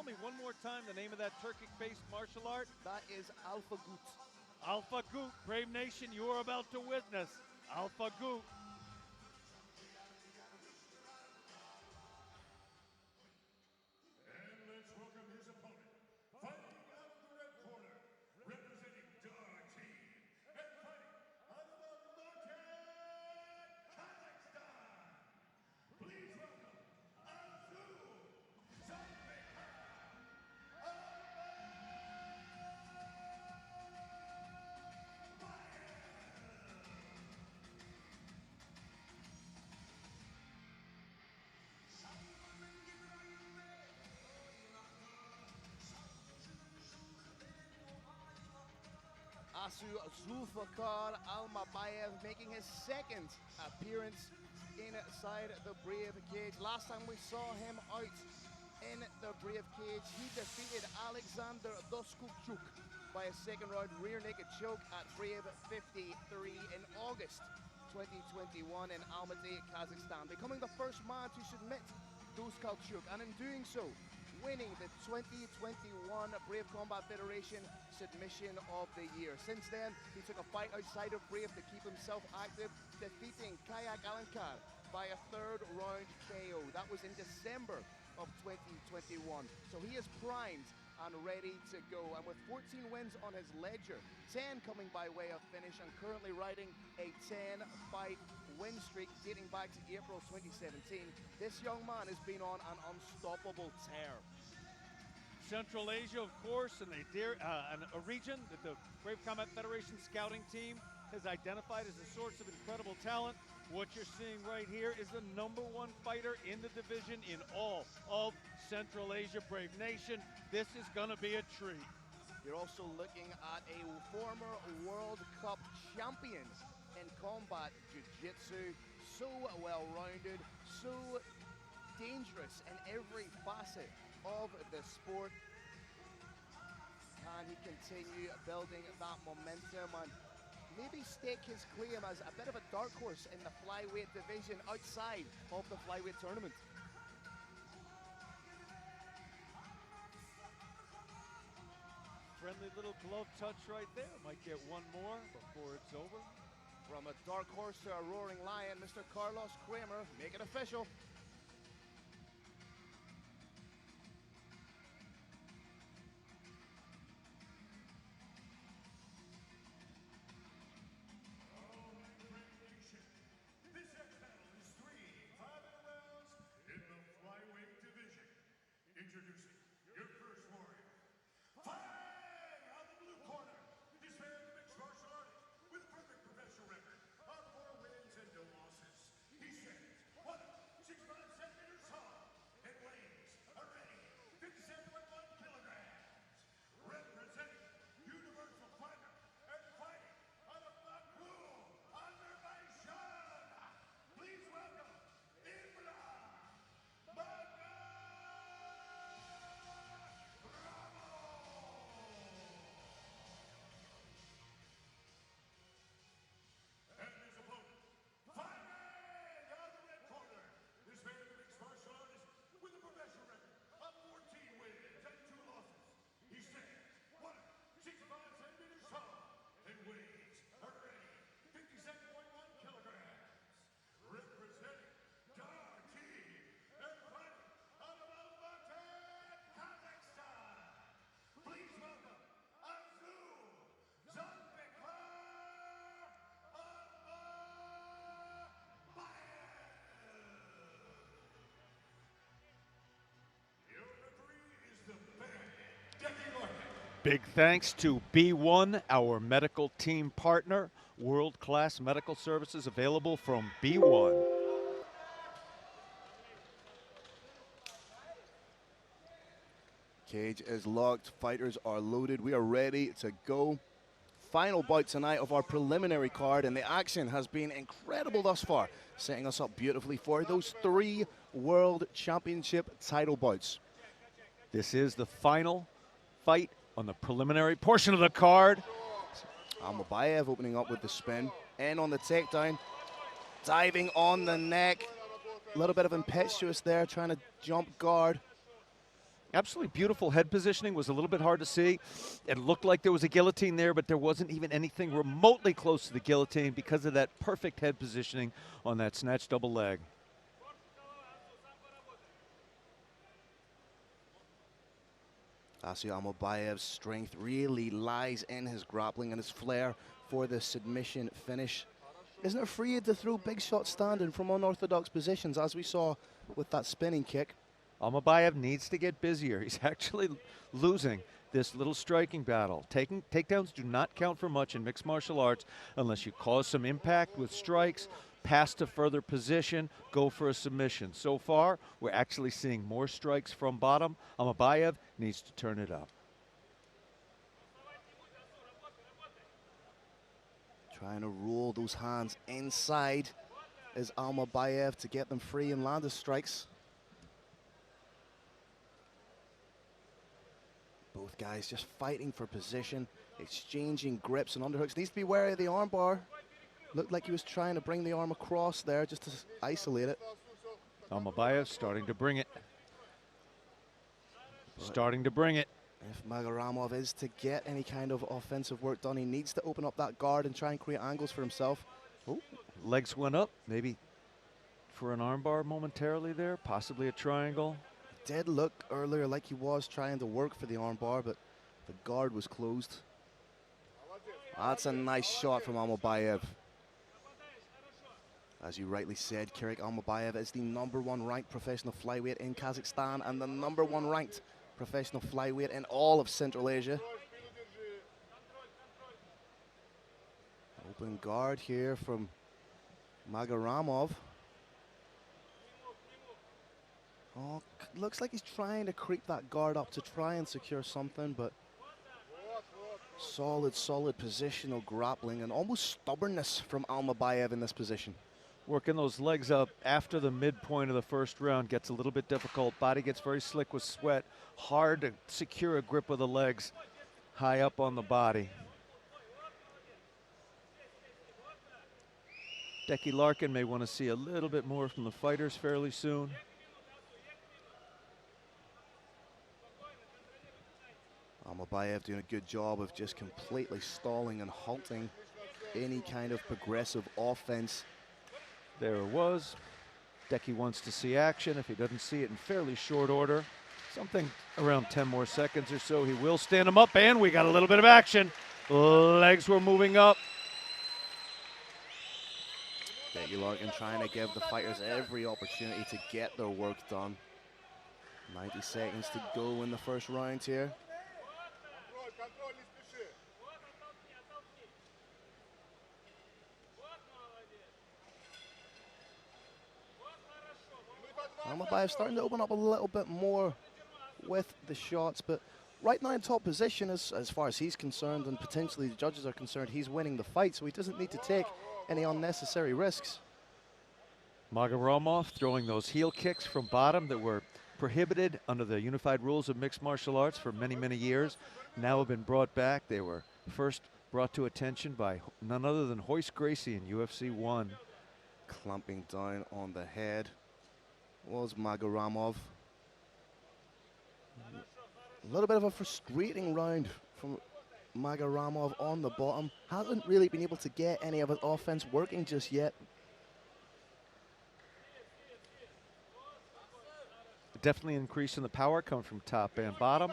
tell me one more time the name of that Turkic-based martial art? That is Alpha Gut. Alpha Gut. Brave Nation, you are about to witness Alpha Gut. And let's welcome his opponent, fighting out of the red corner, representing Dar Team, and fighting out of Almaty, Kazakhstan. Please welcome Asu Asu Алмабаев making his second appearance inside the Brave Cage. Last time we saw him out in the Brave Cage, he defeated Alexander Doskupchuk by a second round rear naked choke at Brave 53 in August 2021 in Almaty, Kazakhstan, becoming the first man to submit Doskupchuk, and in doing so, winning the 2021 Brave Combat Federation Submission of the Year. Since then, he took a fight outside of Brave to keep himself active, defeating Kayak Alankar by a third round KO. That was in December of 2021. So he is primed and ready to go. And with 14 wins on his ledger, 10 coming by way of finish, and currently riding a 10-fight win streak dating back to April 2017, this young man has been on an unstoppable tear. Central Asia, of course, and a region that the Brave Combat Federation scouting team has identified as a source of incredible talent. What you're seeing right here is the #1 fighter in the division in all of Central Asia. Brave Nation, this is going to be a treat. You're also looking at a former World Cup champion in combat jiu-jitsu, so well-rounded, so dangerous in every facet of the sport. Can he continue building that momentum and maybe stake his claim as a bit of a dark horse in the flyweight division outside of the flyweight tournament? Friendly little glove touch right there. Might get one more before it's over. From a dark horse to a roaring lion, Mr. Carlos Kramer, make it official. This next battle is 3 5 rounds in the flyweight division. Introducing your first warrior. Fighting out of the blue corner, this man is a mixed martial artist with a perfect professional record of 4 wins and no losses. He stands 165 centimeters tall and weighs already 57.1 kilograms. Representing Universal Fighter and fighting out of Baku, Azerbaijan. Please welcome Imran Baga. And his opponent, fighting out of the red corner, this man is a mixed martial artist with a professional record of 14 wins and 2 losses. He stands 165 centimeters tall and weighs already 57.1 kilograms. Representing Dar Team and fighting out of Almaty, Kazakhstan. Please welcome Asu Your referee is the Bandit, Decky Martin. Big thanks to B1, our medical team partner. World-class medical services available from B1. Cage is locked, fighters are loaded, we are ready to go. Final bout tonight of our preliminary card, and the action has been incredible thus far, setting us up beautifully for those 3 World Championship title bouts. This is the final fight on the preliminary portion of the card. Almabayev opening up with the spin, and on the takedown, diving on the neck. A little bit of impetuous there, trying to jump guard. Absolutely beautiful head positioning. Was a little bit hard to see. It looked like there was a guillotine there, but there wasn't even anything remotely close to the guillotine because of that perfect head positioning on that snatch double leg. Asu Almabaev's strength really lies in his grappling and his flair for the submission finish. Isn't afraid to throw big shots standing from unorthodox positions, as we saw with that spinning kick. Almabaev needs to get busier. He's actually losing this little striking battle. Takedowns do not count for much in mixed martial arts unless you cause some impact with strikes, pass to further position, go for a submission. So far, we're actually seeing more strikes from bottom. Almabaev needs to turn it up. Trying to roll those hands inside is Almabaev to get them free and land his strikes. Both guys just fighting for position, exchanging grips and underhooks. Needs to be wary of the armbar. Looked like he was trying to bring the arm across there just to isolate it. Almabaev starting to bring it. Starting to bring it. If Magaramov is to get any kind of offensive work done, he needs to open up that guard and try and create angles for himself. Oh, legs went up, maybe for an armbar momentarily there, possibly a triangle. Did look earlier like he was trying to work for the armbar, but the guard was closed. That's a nice shot from Almabaev. As you rightly said, Kirik Almabaev is the #1 ranked professional flyweight in Kazakhstan and the #1 ranked professional flyweight in all of Central Asia. Open guard here from Magaramov. Oh, looks like he's trying to creep that guard up to try and secure something, but solid positional grappling and almost stubbornness from Almabaev in this position. Working those legs up after the midpoint of the first round gets a little bit difficult. Body gets very slick with sweat. Hard to secure a grip of the legs high up on the body. Decky Larkin may want to see a little bit more from the fighters fairly soon. Almabaev doing a good job of just completely stalling and halting any kind of progressive offense. There it was. Decky wants to see action. If he doesn't see it in fairly short order, something around 10 more seconds or so, he will stand him up, and we got a little bit of action. Legs were moving up. Decky Larkin trying to give the fighters every opportunity to get their work done. 90 seconds to go in the first round here. Almabaev starting to open up a little bit more with the shots, but right now in top position as far as he's concerned and potentially the judges are concerned, he's winning the fight, so he doesn't need to take any unnecessary risks. Magaramov throwing those heel kicks from bottom that were prohibited under the unified rules of mixed martial arts for many, many years, now have been brought back. They were first brought to attention by none other than Royce Gracie in UFC 1. Clamping down on the head was Magaramov. A little bit of a frustrating round from Magaramov on the bottom. Hasn't really been able to get any of his offense working just yet. Definitely increase in the power coming from top and bottom.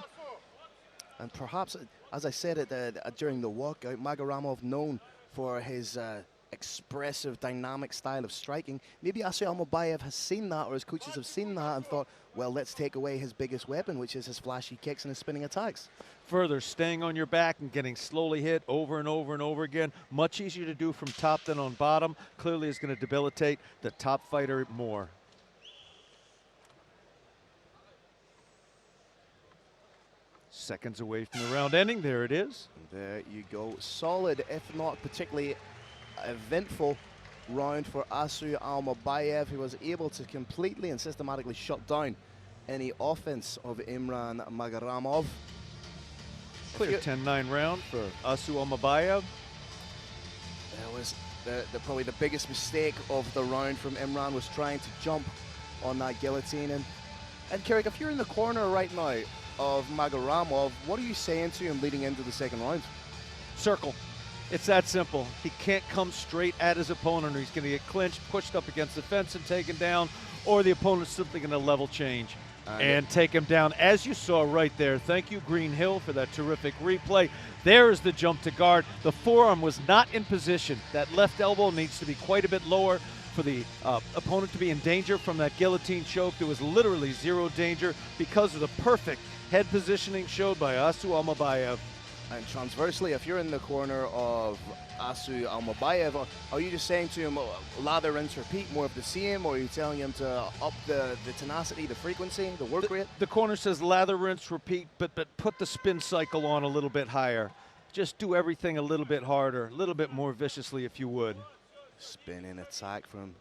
And perhaps, as I said during the walkout, Magaramov known for his expressive, dynamic style of striking. Maybe Asu Almabaev has seen that, or his coaches have seen that and thought, well, let's take away his biggest weapon, which is his flashy kicks and his spinning attacks. Further staying on your back and getting slowly hit over and over and over again. Much easier to do from top than on bottom. Clearly is going to debilitate the top fighter more. Seconds away from the round ending. There it is. There you go. Solid, if not particularly eventful round for Asu Almabaev, who was able to completely and systematically shut down any offense of Imran Magaramov. Clear 10-9 round for Asu Almabaev. There was probably the biggest mistake of the round from Imran was trying to jump on that guillotine, and And Carrick, if you're in the corner right now of Magaramov, what are you saying to him leading into the second round? Circle. It's that simple. He can't come straight at his opponent, or he's going to get clinched, pushed up against the fence and taken down, or the opponent's simply going to level change and take him down, as you saw right there. Thank you, Green Hill, for that terrific replay. There is the jump to guard. The forearm was not in position. That left elbow needs to be quite a bit lower for the opponent to be in danger from that guillotine choke. There was literally zero danger because of the perfect head positioning showed by Assu Алмабаев. And transversely, if you're in the corner of Assu Алмабаев, are you just saying to him, lather, rinse, repeat, more of the same, or are you telling him to up the tenacity, the frequency, the work rate? The corner says lather, rinse, repeat, but put the spin cycle on a little bit higher. Just do everything a little bit harder, a little bit more viciously if you would. Spinning attack from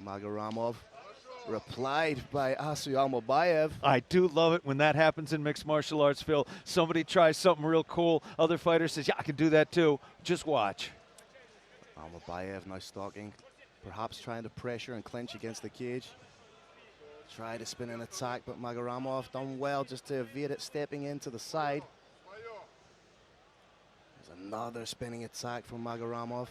Magaramov, replied by Assu Алмабаев. I do love it when that happens in mixed martial arts, Phil. Somebody tries something real cool. Other fighter says, yeah, I can do that too. Just watch. Алмабаев now stalking, perhaps trying to pressure and clinch against the cage. Try to spin an attack, but Magaramov done well just to evade it, stepping into the side. There's another spinning attack from Magaramov.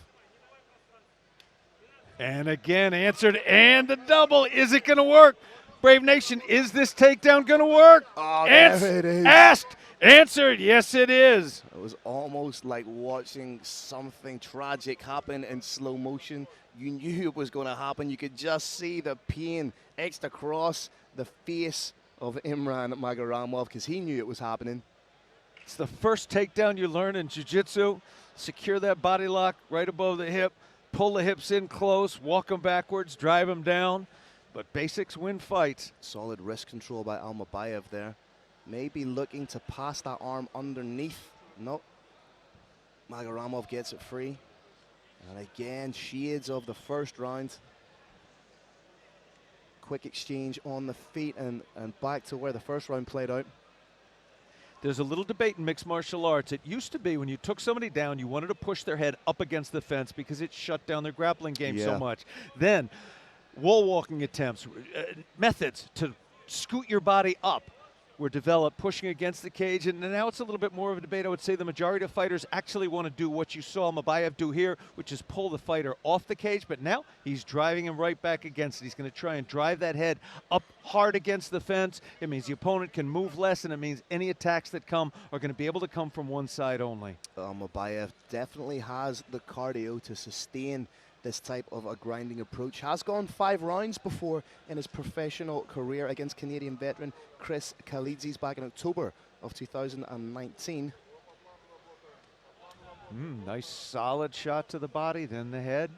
And again, answered, and the double. Is it going to work? Brave Nation, is this takedown going to work? Oh, there it is. Asked, answered, yes it is. It was almost like watching something tragic happen in slow motion. You knew it was going to happen. You could just see the pain etched across the face of Imran Magaramov because he knew it was happening. It's the first takedown you learn in jiu-jitsu. Secure that body lock right above the hip. Pull the hips in close, walk them backwards, drive them down. But basics win fights. Solid wrist control by Алмабаев there. Maybe looking to pass that arm underneath. Nope. Magaramov gets it free. And again, shades of the first round. Quick exchange on the feet and back to where the first round played out. There's a little debate in mixed martial arts. It used to be when you took somebody down, you wanted to push their head up against the fence because it shut down their grappling game so much. Then wall walking attempts, methods to scoot your body up were developed, pushing against the cage, and now it's a little bit more of a debate. I would say the majority of fighters actually want to do what you saw Алмабаев do here, which is pull the fighter off the cage, but now he's driving him right back against it. He's going to try and drive that head up hard against the fence. It means the opponent can move less, and it means any attacks that come are going to be able to come from one side only. Алмабаев definitely has the cardio to sustain this type of a grinding approach. Has gone 5 rounds before in his professional career against Canadian veteran Chris Kalidzis back in October of 2019. Nice solid shot to the body, then the head.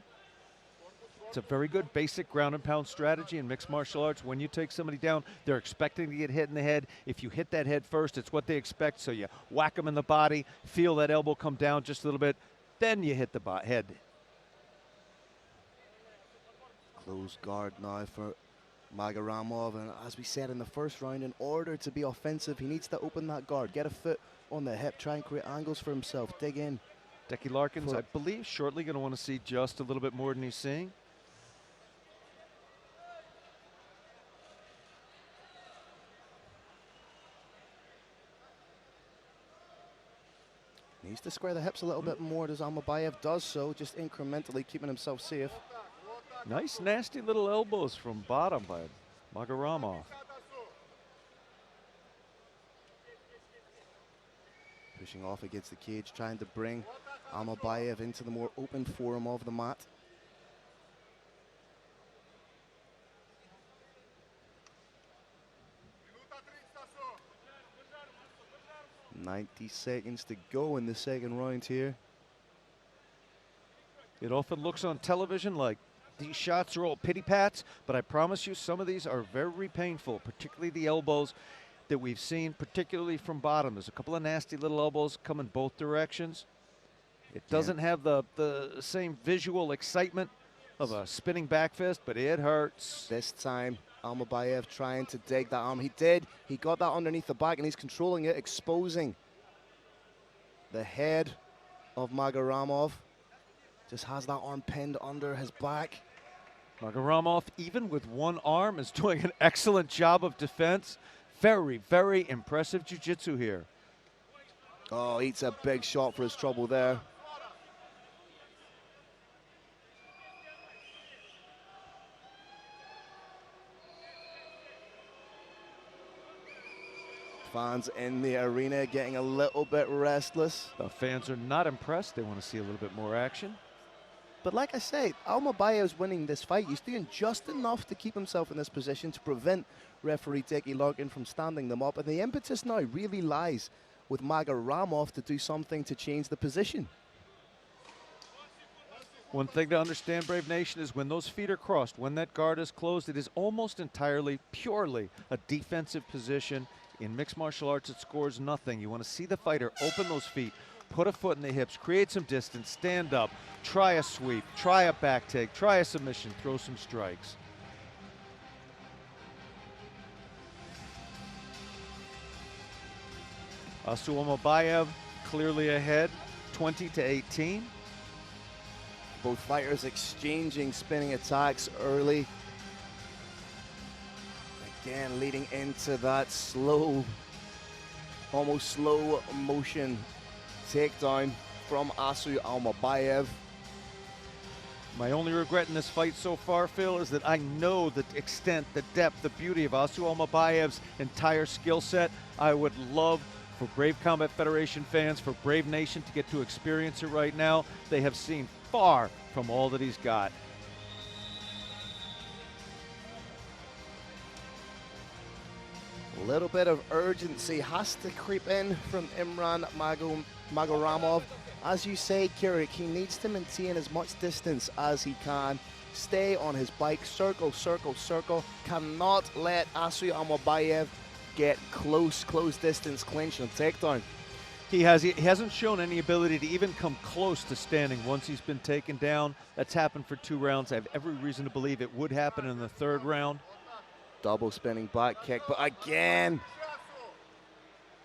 It's a very good basic ground and pound strategy in mixed martial arts. When you take somebody down, they're expecting to get hit in the head. If you hit that head first, it's what they expect. So you whack them in the body, feel that elbow come down just a little bit, then you hit the head. Close guard now for Magaramov, and as we said in the first round, in order to be offensive, he needs to open that guard, get a foot on the hip, try and create angles for himself, dig in. Decky Larkins, I believe, shortly going to want to see just a little bit more than he's seeing. Needs to square the hips a little bit more as Алмабаев does so, just incrementally keeping himself safe. Nice, nasty little elbows from bottom by Magaramov. Pushing off against the cage, trying to bring Алмабаев into the more open forum of the mat. "90 seconds to go in the second round here." It often looks on television like these shots are all pity pats, but I promise you some of these are very painful, particularly the elbows that we've seen, particularly from bottom. There's a couple of nasty little elbows coming both directions. It doesn't have the same visual excitement of a spinning back fist, but it hurts. This time, Алмабаев trying to dig that arm. He did. He got that underneath the back, and he's controlling it, exposing the head of Magaramov. Just has that arm pinned under his back. Magaramov, even with one arm, is doing an excellent job of defense. Very, very impressive jiu-jitsu here. Oh, eats a big shot for his trouble there. Fans in the arena getting a little bit restless. The fans are not impressed. They want to see a little bit more action. But like I say, Almabaev's winning this fight. He's doing just enough to keep himself in this position to prevent referee Deki Larkin from standing them up. And the impetus now really lies with Magaramov to do something to change the position. One thing to understand, Brave Nation, is when those feet are crossed, when that guard is closed, it is almost entirely, purely a defensive position. In mixed martial arts, it scores nothing. You want to see the fighter open those feet, put a foot in the hips, create some distance, stand up, try a sweep, try a back take, try a submission, throw some strikes. Asu Алмабаев clearly ahead, 20-18. Both fighters exchanging spinning attacks early. Again, leading into that slow, almost slow motion takedown from Asu Алмабаев. My only regret in this fight so far, Phil, is that I know the extent, the depth, the beauty of Asu Алмабаев's entire skill set. I would love for Brave Combat Federation fans, for Brave Nation to get to experience it right now. They have seen far from all that he's got. A little bit of urgency has to creep in from Imran Magaramov. As you say, Kirik, he needs to maintain as much distance as he can. Stay on his bike, circle, circle, circle. Cannot let Asu Алмабаев get close distance clinch and takedown. He hasn't shown any ability to even come close to standing once he's been taken down. That's happened for 2 rounds. I have every reason to believe it would happen in the 3rd round. Double spinning back kick, but again,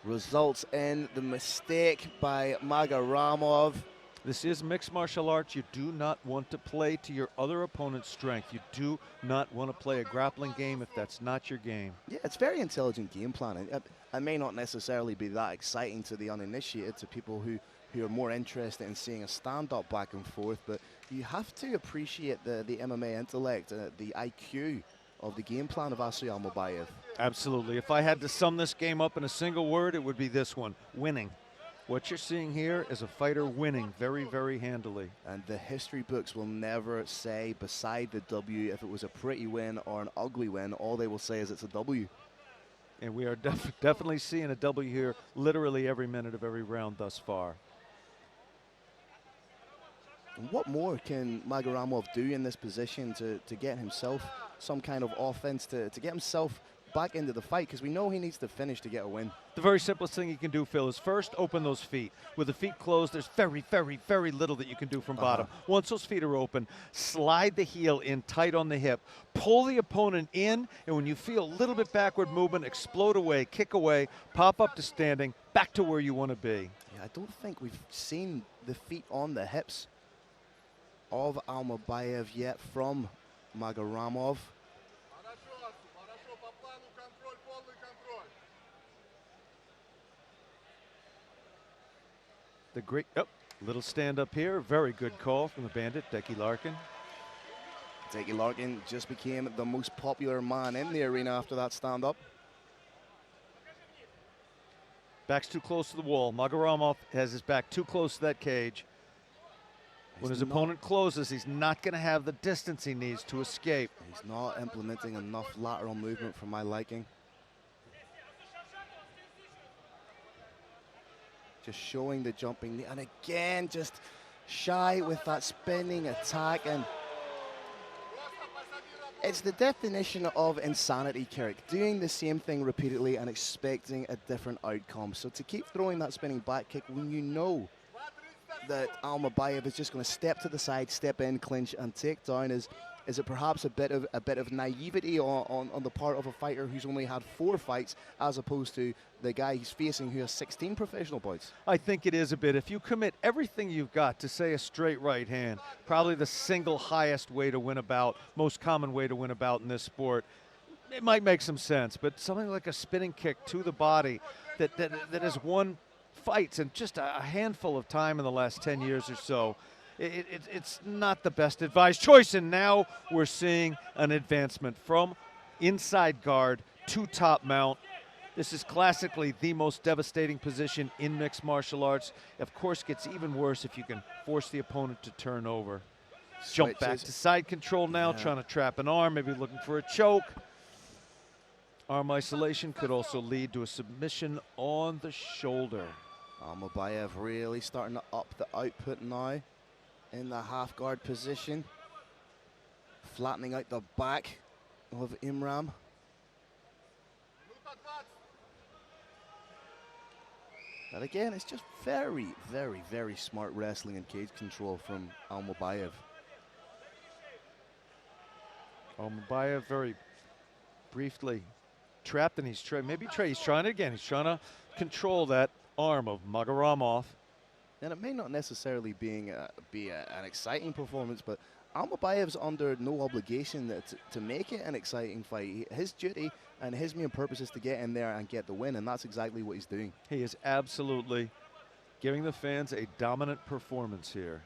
results in the mistake by Magaramov. This is mixed martial arts. You do not want to play to your other opponent's strength. You do not want to play a grappling game if that's not your game. Yeah, it's very intelligent game planning. It may not necessarily be that exciting to the uninitiated, to people who are more interested in seeing a stand-up back and forth, but you have to appreciate the MMA intellect, the IQ of the game plan of Asu Алмабаев. Absolutely. If I had to sum this game up in a single word, it would be this one: winning. What you're seeing here is a fighter winning very, very handily. And the history books will never say beside the W if it was a pretty win or an ugly win. All they will say is it's a W. And we are definitely seeing a W here literally every minute of every round thus far. What more can Magaramov do in this position to get himself some kind of offense, to get himself back into the fight? Because we know he needs to finish to get a win. The very simplest thing you can do, Phil, is first open those feet. With the feet closed, there's very, very, very little that you can do from bottom. Once those feet are open, slide the heel in tight on the hip, pull the opponent in, and when you feel a little bit backward movement, explode away, kick away, pop up to standing, back to where you want to be. Yeah, I don't think we've seen the feet on the hips of Алмабаев yet from Magaramov. The great, little stand up here. Very good call from the bandit, Deki Larkin. Deki Larkin just became the most popular man in the arena after that stand up. Back's too close to the wall. Magaramov has his back too close to that cage. When his opponent closes, he's not going to have the distance he needs to escape. He's not implementing enough lateral movement for my liking. Just showing the jumping knee, and again, just shy with that spinning attack, and it's the definition of insanity, Kirik. Doing the same thing repeatedly and expecting a different outcome. So to keep throwing that spinning back kick when you know that Алмабаев is just going to step to the side, step in, clinch, and take down is Is it perhaps a bit of naivety on the part of a fighter who's only had 4 fights, as opposed to the guy he's facing who has 16 professional bouts? I think it is a bit. If you commit everything you've got to, say, a straight right hand, probably the single highest way to win a bout, most common way to win a bout in this sport, it might make some sense. But something like a spinning kick to the body that has won fights in just a handful of time in the last 10 years or so, it's not the best advised choice. And now we're seeing an advancement from inside guard to top mount. This is classically the most devastating position in mixed martial arts. Of course, gets even worse if you can force the opponent to turn over. Jump back to side control now, trying to trap an arm, maybe looking for a choke. Arm isolation could also lead to a submission on the shoulder. Алмабаев really starting to up the output now in the half guard position, flattening out the back of Imram. But again, it's just very, very, very smart wrestling and cage control from Алмабаев. Алмабаев very briefly trapped, and he's trying it again. He's trying to control that arm of Magaramov. And it may not necessarily be an exciting performance, but Almabaev's under no obligation to make it an exciting fight. His duty and his main purpose is to get in there and get the win, and that's exactly what he's doing. He is absolutely giving the fans a dominant performance here.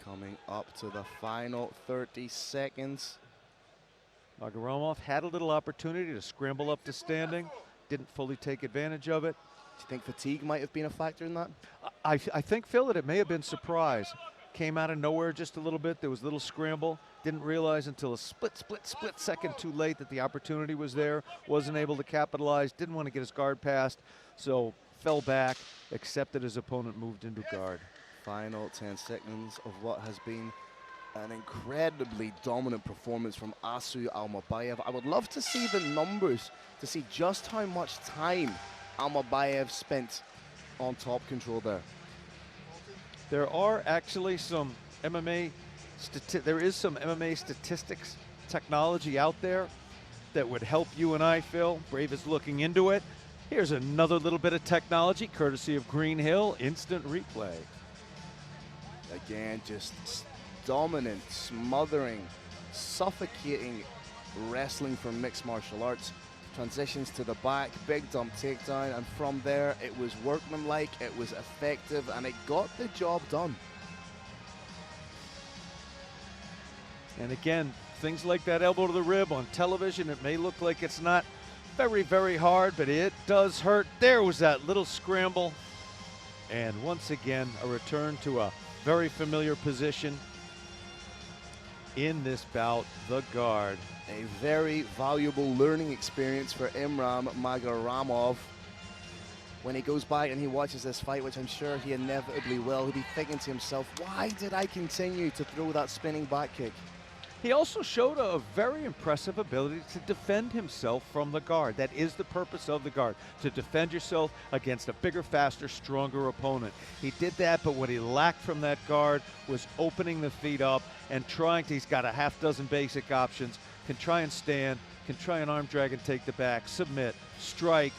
Coming up to the final 30 seconds. Magaramov had a little opportunity to scramble up to standing, didn't fully take advantage of it. Do you think fatigue might have been a factor in that? I think, Phil, that it may have been surprise. Came out of nowhere just a little bit. There was a little scramble. Didn't realize until a split second too late that the opportunity was there. Wasn't able to capitalize. Didn't want to get his guard past. So fell back, accepted his opponent, moved into guard. Final 10 seconds of what has been an incredibly dominant performance from Assu Алмабаев. I would love to see the numbers to see just how much time Алмабаев spent on top control there. There are actually some MMA statistics technology out there that would help you and I, Phil. Brave is looking into it. Here's another little bit of technology courtesy of Green Hill, instant replay. Again, just dominant, smothering, suffocating wrestling from mixed martial arts. Transitions to the back, big dump takedown, and from there it was workmanlike, it was effective, and it got the job done. And again, things like that elbow to the rib on television, it may look like it's not very, very hard, but it does hurt. There was that little scramble. And once again, a return to a very familiar position in this bout, the guard. A very valuable learning experience for Imram Magaramov. When he goes back and he watches this fight, which I'm sure he inevitably will, he'll be thinking to himself, why did I continue to throw that spinning back kick? He also showed a very impressive ability to defend himself from the guard. That is the purpose of the guard, to defend yourself against a bigger, faster, stronger opponent. He did that, but what he lacked from that guard was opening the feet up and trying to, he's got a half dozen basic options, can try and stand, can try and arm drag and take the back, submit, strike.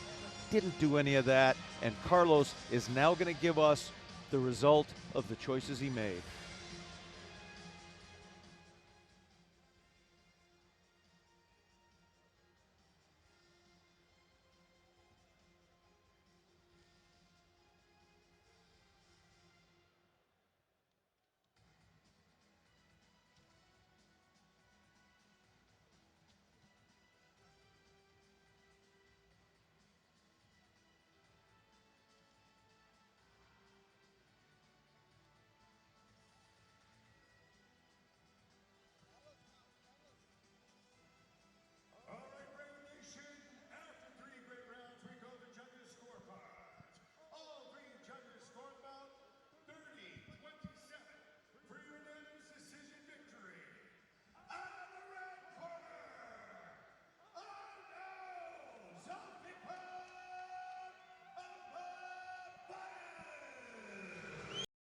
Didn't do any of that, and Carlos is now going to give us the result of the choices he made.